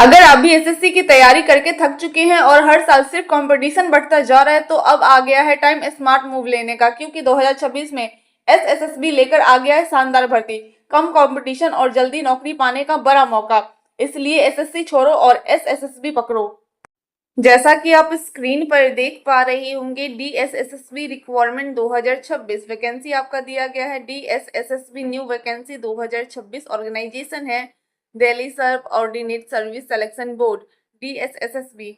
अगर आप भी एसएससी की तैयारी करके थक चुके हैं और हर साल सिर्फ कंपटीशन बढ़ता जा रहा है तो अब आ गया है टाइम स्मार्ट मूव लेने का, क्योंकि 2026 में एसएसबी लेकर आ गया है शानदार भर्ती, कम कंपटीशन और जल्दी नौकरी पाने का बड़ा मौका। इसलिए एसएससी छोड़ो और एसएसबी पकड़ो। जैसा कि आप स्क्रीन पर देख पा रहे होंगे, डीएसएसबी रिक्वायरमेंट 2026 वैकेंसी आपका दिया गया है। डीएसएसबी न्यू वैकेंसी 2026 ऑर्गेनाइजेशन है Delhi subordinate service selection board DSSB.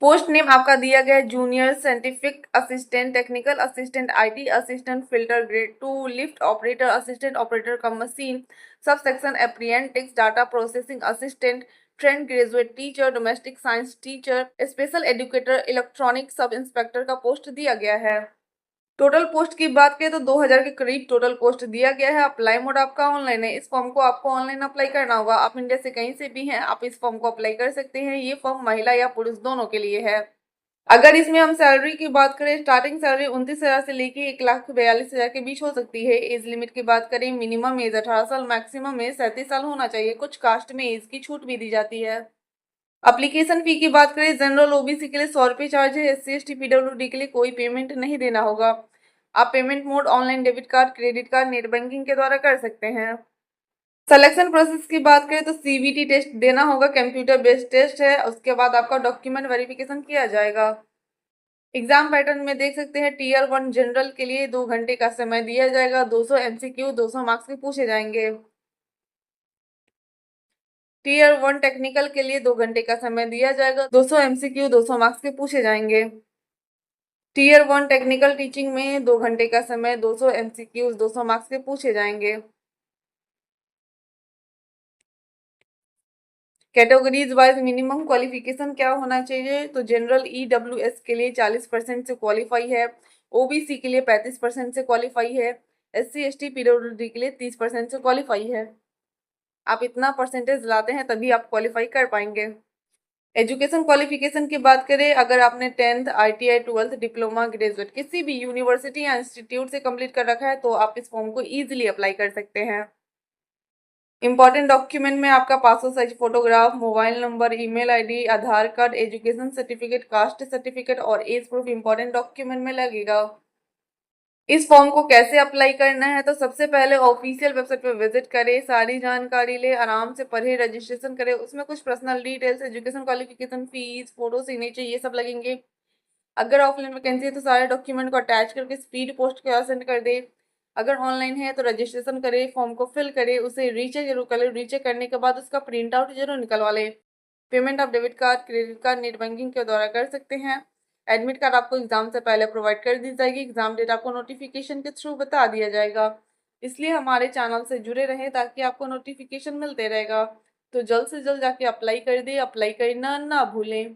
Post name आपका दिया गया है junior scientific assistant, technical assistant, IT assistant, filter grade 2, lift operator, assistant operator cum machine, sub section apprentice, data processing assistant, trained graduate teacher, domestic science teacher, special educator, electronic sub inspector का post दिया गया है। Total post की बात करें तो 2000 के करीब टोटल पोस्ट दिया गया है। अप्लाई मोड आपका ऑनलाइन है। इस फॉर्म को आपको ऑनलाइन अप्लाई करना होगा। आप इंडिया से कहीं से भी हैं, आप इस फॉर्म को अप्लाई कर सकते हैं। ये फॉर्म महिला या पुरुष दोनों के लिए है। अगर इसमें हम सैलरी की बात करें, स्टार्टिंग सैलरी 29,000 से लेके 1,42,000 के बीच हो सकती है। एज लिमिट की बात करें, मिनिमम एज 18 साल, मैक्सिमम एज 37 साल होना चाहिए। कुछ कास्ट में एज की छूट भी दी जाती है। अप्लीकेशन फी की बात करें, जनरल ओबीसी के लिए 100 रुपये चार्ज है। SC ST PWD के लिए कोई पेमेंट नहीं देना होगा। आप payment mode online debit card, credit card, net banking के द्वारा कर सकते हैं। सिलेक्शन प्रोसेस की बात करें तो CBT टेस्ट देना होगा, कंप्यूटर बेस्ड टेस्ट है। उसके बाद आपका डॉक्यूमेंट वेरिफिकेशन किया जाएगा। एग्जाम पैटर्न में देख सकते हैं, Tier 1 जनरल के लिए 2 घंटे का समय दिया जाएगा। 200 MCQ 200 मार्क्स के पूछे जाएंगे। Tier 1 टेक्निकल के लिए 2 घंटे का समय दिया जाएगा। 200 MCQ 200 मार्क्स के पूछे जाएंगे। Tier 1 टेक्निकल टीचिंग में 2 घंटे का समय, 200 MCQ 200 मार्क्स के पूछे जाएंगे। कैटेगरीज वाइज मिनिमम क्वालिफिकेशन क्या होना चाहिए, तो जनरल EWS के लिए 40% से क्वालिफाई है। OBC के लिए 35% से क्वालिफाई है। SC ST PWD के लिए 30% से क्वालिफाई है। आप इतना परसेंटेज लाते हैं तभी आप क्वालिफाई कर पाएंगे। एजुकेशन क्वालिफिकेशन की बात करें, अगर आपने 10th ITI 12th diploma graduate किसी भी यूनिवर्सिटी या इंस्टीट्यूट से कंप्लीट कर रखा है तो आप इस फॉर्म को इजीली अप्लाई कर सकते हैं। इंपॉर्टेंट डॉक्यूमेंट में आपका passport size photograph, mobile number, email ID, Aadhaar card, education certificate, caste certificate और एज प्रूफ इंपॉर्टेंट डॉक्यूमेंट में लगेगा। इस फॉर्म को कैसे अप्लाई करना है, तो सबसे पहले ऑफिशियल वेबसाइट पर विजिट करें, सारी जानकारी ले, आराम से पढ़े, रजिस्ट्रेशन करें। उसमें कुछ personal details, education qualification, fees, photo, signature, ये सब लगेंगे। अगर ऑफलाइन वैकेंसी है तो सारे डॉक्यूमेंट को अटैच करके स्पीड पोस्ट के साथ सेंड कर दे। अगर ऑनलाइन है तो रजिस्ट्रेशन करें, फॉर्म को फिल करें, उसे रीचेक जरूर करें। रीचेक करने के बाद उसका प्रिंट आउट जरूर निकलवा लें। पेमेंट आप debit card, credit card, net banking के द्वारा कर सकते हैं। एडमिट कार्ड आपको एग्जाम से पहले प्रोवाइड कर दी जाएगी। एग्जाम डेट आपको नोटिफिकेशन के थ्रू बता दिया जाएगा। इसलिए हमारे चैनल से जुड़े रहें ताकि आपको नोटिफिकेशन मिलते रहेगा। तो जल्द से जल्द जाके अप्लाई कर दे, अप्लाई करना ना भूलें।